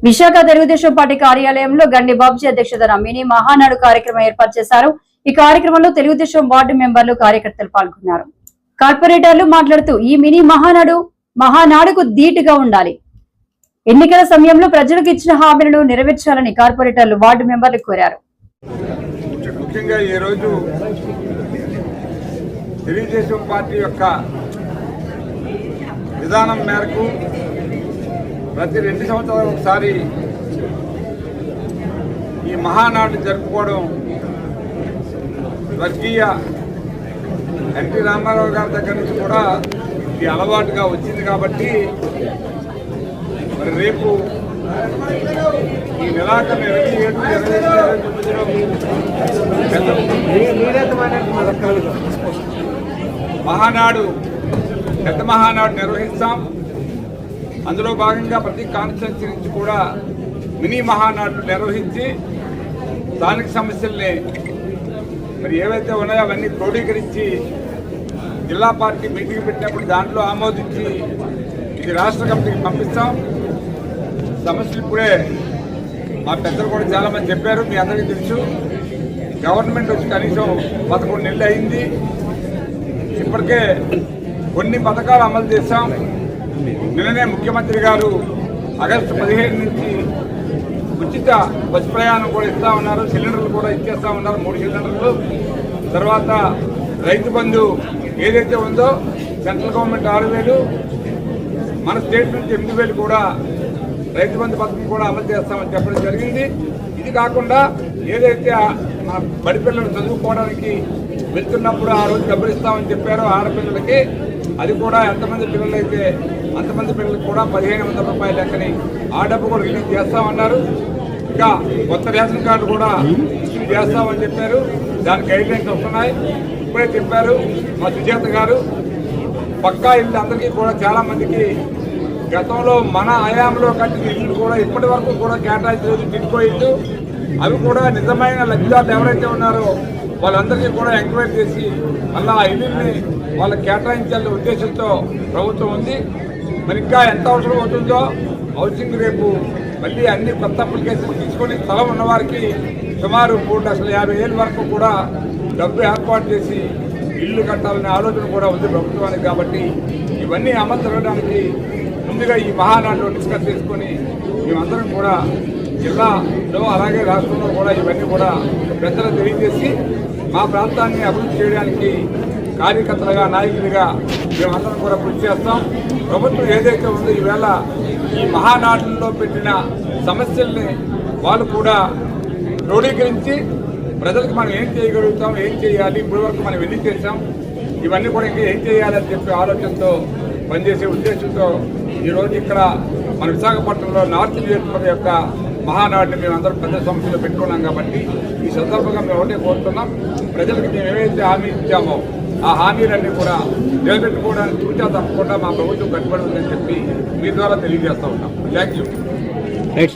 Visakha Telugu Desam party కార్యాలయంలో గండి బాబ్జీ అధ్యక్షతన mini Mahanadu కార్యక్రమం ఏర్పాటు చేశారు. ఈ కార్యక్రమంలో తెలుగుదేశం వార్డు మెంబర్లు, కార్యకర్తలు పాల్గొన్నారు. కార్పొరేటర్లు మాట్లాడుతూ ఈ మినీ మహానాడుకు ధీటుగా ఉండాలి. ఎన్నికల సమయంలో ప్రజలకు ఇచ్చిన హామీలను నెరవేర్చాలని కార్పొరేటర్లు, వార్డు మెంబర్లు కోరారు. ముఖ్యంగా ఈ రోజు తెలుగుదేశం పార్టీ యొక్క విధానం మేరకు ప్రతి 2 సంవత్సరాలకు ఒకసారి ఈ మహానాడు జరుపుకోవడం స్వర్గీయ ఎన్టీ రామారావు గారి దగ్గర నుంచి కూడా ఇది అలవాటుగా వచ్చింది. కాబట్టి మరి రేపు ఈ నెలాఖరు 27, మహానాడు పెద్ద మహానాడు నిర్వహిస్తాం. అందులో భాగంగా ప్రతి కాన్స్టిట్యున్సీ నుంచి కూడా మినీ మహానాడు నిర్వహించి స్థానిక సమస్యల్ని మరి ఏవైతే ఉన్నాయో అవన్నీ క్రోడీకరించి జిల్లా పార్టీ మీటింగ్ పెట్టినప్పుడు దాంట్లో ఆమోదించి ఇది రాష్ట్ర కమిటీకి పంపిస్తాం. సమస్యలు ఇప్పుడే మా పెద్దలు కూడా చాలామంది చెప్పారు, మీ అందరికీ తెలుసు. గవర్నమెంట్ వచ్చి కనీసం 11 నెలలు అయింది. ఇప్పటికే కొన్ని పథకాలు అమలు చేశాం. నిన్ననే ముఖ్యమంత్రి గారు ఆగస్టు 15 నుంచి ఉచిత బస్సు ప్రయాణం కూడా ఇస్తా ఉన్నారు. సిలిండర్లు కూడా ఇచ్చేస్తా ఉన్నారు, 3 సిలిండర్లు. తర్వాత రైతు బంధు ఏదైతే ఉందో సెంట్రల్ గవర్నమెంట్ 6,000, మన స్టేట్ నుంచి 8,000 కూడా రైతు బంధు పథకం కూడా అమలు చేస్తామని చెప్పడం జరిగింది. ఇది కాకుండా ఏదైతే మన బడి పిల్లలు చదువుకోవడానికి వెళ్తున్నప్పుడు ఆ రోజు డబ్బులు ఇస్తామని చెప్పారో ఆడపిల్లలకి, అది కూడా ఎంతమంది పిల్లలు అయితే అంతమంది పిల్లలకు కూడా 1,500 రూపాయల లెక్కని ఆ డబ్బు కూడా రిలీజ్ చేస్తామన్నారు. ఇంకా కొత్త రేషన్ కార్డు కూడా ఇష్యూ చేస్తామని చెప్పారు. దాని గైడ్లైన్స్ వస్తున్నాయి. ఇప్పుడే చెప్పారు మా సుజాత గారు, పక్కా ఇల్లు అందరికీ కూడా చాలా మందికి గతంలో మన హయాంలో కట్టిన ఇల్లు కూడా ఇప్పటి వరకు కూడా కేటాయించలేదు. టిడ్కో ఇల్లు అవి కూడా నిజమైన లబ్ధిదారులు ఎవరైతే ఉన్నారో వాళ్ళందరికీ కూడా ఎంక్వైరీ చేసి మళ్ళీ ఆ ఇల్లుని వాళ్ళకి కేటాయించాలనే ఉద్దేశంతో ప్రభుత్వం ఉంది. మరి ఇంకా ఎంత అవసరం అవుతుందో హౌసింగ్ రేపు మళ్ళీ అన్ని కొత్త అప్లికేషన్ తీసుకొని స్థలం ఉన్నవారికి సుమారు 3,50,000 వరకు కూడా డబ్బు ఏర్పాటు చేసి ఇల్లు కట్టాలనే ఆలోచన కూడా ఉంది ప్రభుత్వానికి. కాబట్టి ఇవన్నీ అమలు జరగడానికి ముందుగా ఈ మహానాడులో డిస్కస్ చేసుకొని మేమందరం కూడా జిల్లాలో అలాగే రాష్ట్రంలో కూడా ఇవన్నీ కూడా పెద్దలు తెలియజేసి మా ప్రాంతాన్ని అభివృద్ధి చేయడానికి కార్యకర్తలుగా, నాయకులుగా మేమందరం కూడా కృషి చేస్తాం. ప్రభుత్వం ఏదైతే ఉందో ఈవేళ ఈ మహానాడులో పెట్టిన సమస్యల్ని వాళ్ళు కూడా క్రోడీకరించి ప్రజలకు మనం ఏం చేయగలుగుతాం, ఏం చేయాలి, ఇప్పటి వరకు మనం ఎన్ని చేసాం, ఇవన్నీ కూడా ఇంకా ఏం చేయాలని చెప్పి ఆలోచనతో పనిచేసే ఉద్దేశంతో ఈరోజు ఇక్కడ మన విశాఖపట్నంలో నార్త్ నియోజకవర్గం యొక్క మహానాడుని మేమందరం పెద్ద సమస్యలు పెట్టుకున్నాం. కాబట్టి ఈ సందర్భంగా మేము ఒకటే కోరుతున్నాం, ప్రజలకు మేము ఏవైతే హామీ ఇచ్చామో ఆ హామీలన్నీ కూడా నిలబెట్టుకోవడానికి తప్పకుండా మా ప్రభుత్వం కట్టుబడి ఉందని చెప్పి మీ ద్వారా తెలియజేస్తూ ఉంటాం. Thank you.